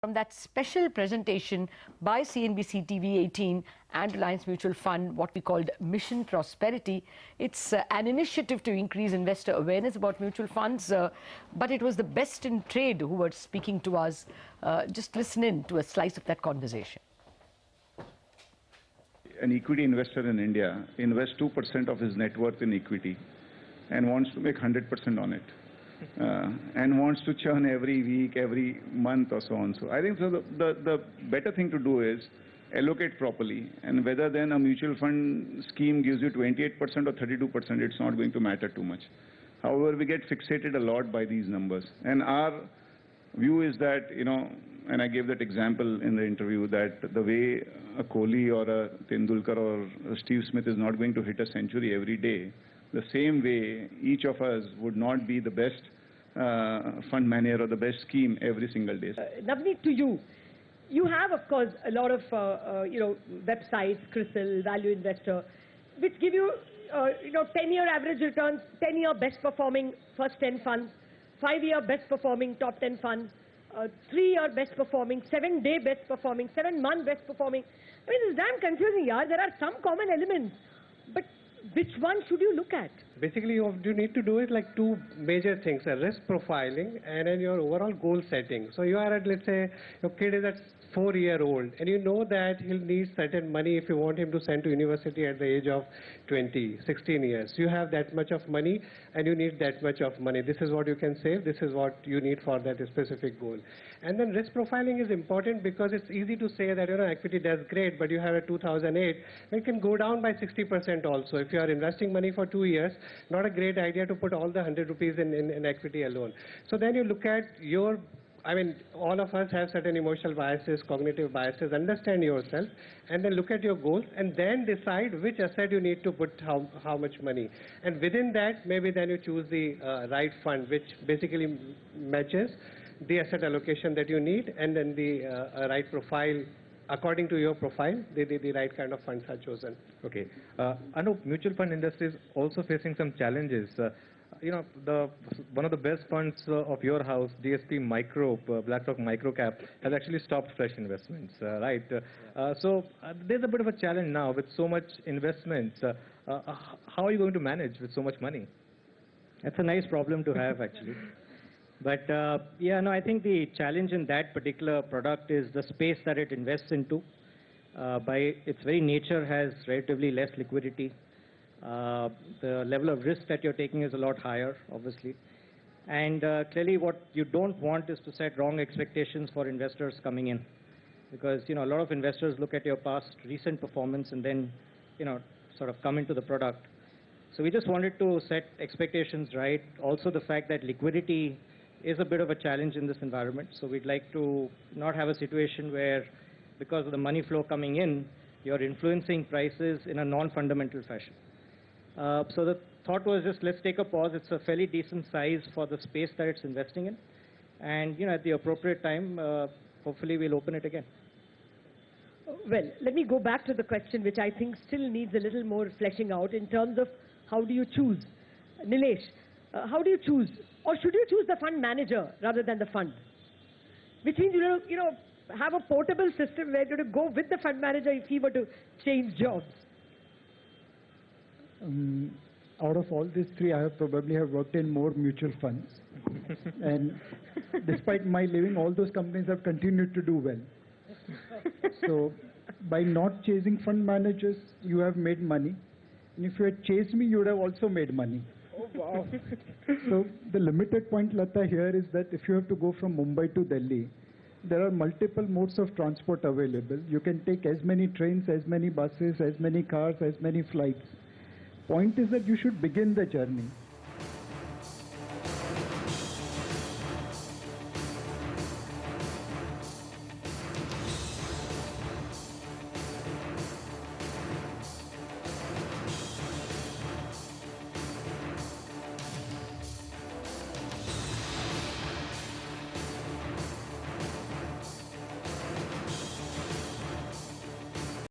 From that special presentation by CNBC TV 18 and Reliance Mutual Fund, what we called Mission Prosperity. It's an initiative to increase investor awareness about mutual funds, but it was the best in trade who were speaking to us. Just listen in to a slice of that conversation. An equity investor in India invests 2% of his net worth in equity and wants to make 100% on it. And wants to churn every week, every month or so on. So I think the better thing to do is allocate properly, and whether then a mutual fund scheme gives you 28% or 32%, it's not going to matter too much. However, we get fixated a lot by these numbers, and our view is that, and I gave that example in the interview, that the way a Kohli or a Tendulkar or a Steve Smith is not going to hit a century every day, the same way each of us would not be the best fund manager or the best scheme every single day. Navneet, to you, you have, of course, a lot of websites, CRISIL, Value Investor, which give you 10-year average returns, 10-year best performing first 10 funds, 5-year best performing top 10 funds, 3-year best performing, 7-day best performing, 7-month best performing. I mean, it's damn confusing, yaar. There are some common elements, but which one should you look at? Basically, what you need to do is like two major things: a risk profiling and then your overall goal setting. So you are at, let's say, your kid is at 4-year-old, and you know that he'll need certain money if you want him to send to university at the age of 20, 16 years. You have that much of money, and you need that much of money. This is what you can save. This is what you need for that specific goal. And then risk profiling is important because it's easy to say that equity does great, but you have a 2008, it can go down by 60% also. If you are investing money for 2 years, not a great idea to put all the 100 rupees in equity alone. So then you look at your, all of us have certain emotional biases, cognitive biases. Understand yourself, and then look at your goals, and then decide which asset you need to put how much money. And within that, maybe then you choose the right fund, which basically matches the asset allocation that you need, and then the right profile. According to your profile, the right kind of funds are chosen. Okay. Anup, mutual fund industry is also facing some challenges. One of the best funds of your house, DSP Micro, BlackRock Micro Cap, has actually stopped fresh investments, right? So there's a bit of a challenge now with so much investments. How are you going to manage with so much money? That's a nice problem to have, actually. But I think the challenge in that particular product is the space that it invests into. By its very nature has relatively less liquidity. The level of risk that you're taking is a lot higher, obviously. And clearly what you don't want is to set wrong expectations for investors coming in. Because, a lot of investors look at your past recent performance and then, sort of come into the product. So we just wanted to set expectations right. Also the fact that liquidity is a bit of a challenge in this environment. So we'd like to not have a situation where, because of the money flow coming in, you're influencing prices in a non-fundamental fashion. So the thought was just let's take a pause. It's a fairly decent size for the space that it's investing in. And at the appropriate time, hopefully we'll open it again. Well, let me go back to the question which I think still needs a little more fleshing out in terms of how do you choose? Nilesh, how do you choose? Or should you choose the fund manager rather than the fund? Which means have a portable system where you're going to go with the fund manager if he were to change jobs. Out of all these three, I have probably worked in more mutual funds. And despite my leaving, all those companies have continued to do well. So by not chasing fund managers, you have made money. And if you had chased me, you would have also made money. Oh, wow. So the limited point, Lata, here is that if you have to go from Mumbai to Delhi, there are multiple modes of transport available. You can take as many trains, as many buses, as many cars, as many flights. Point is that you should begin the journey.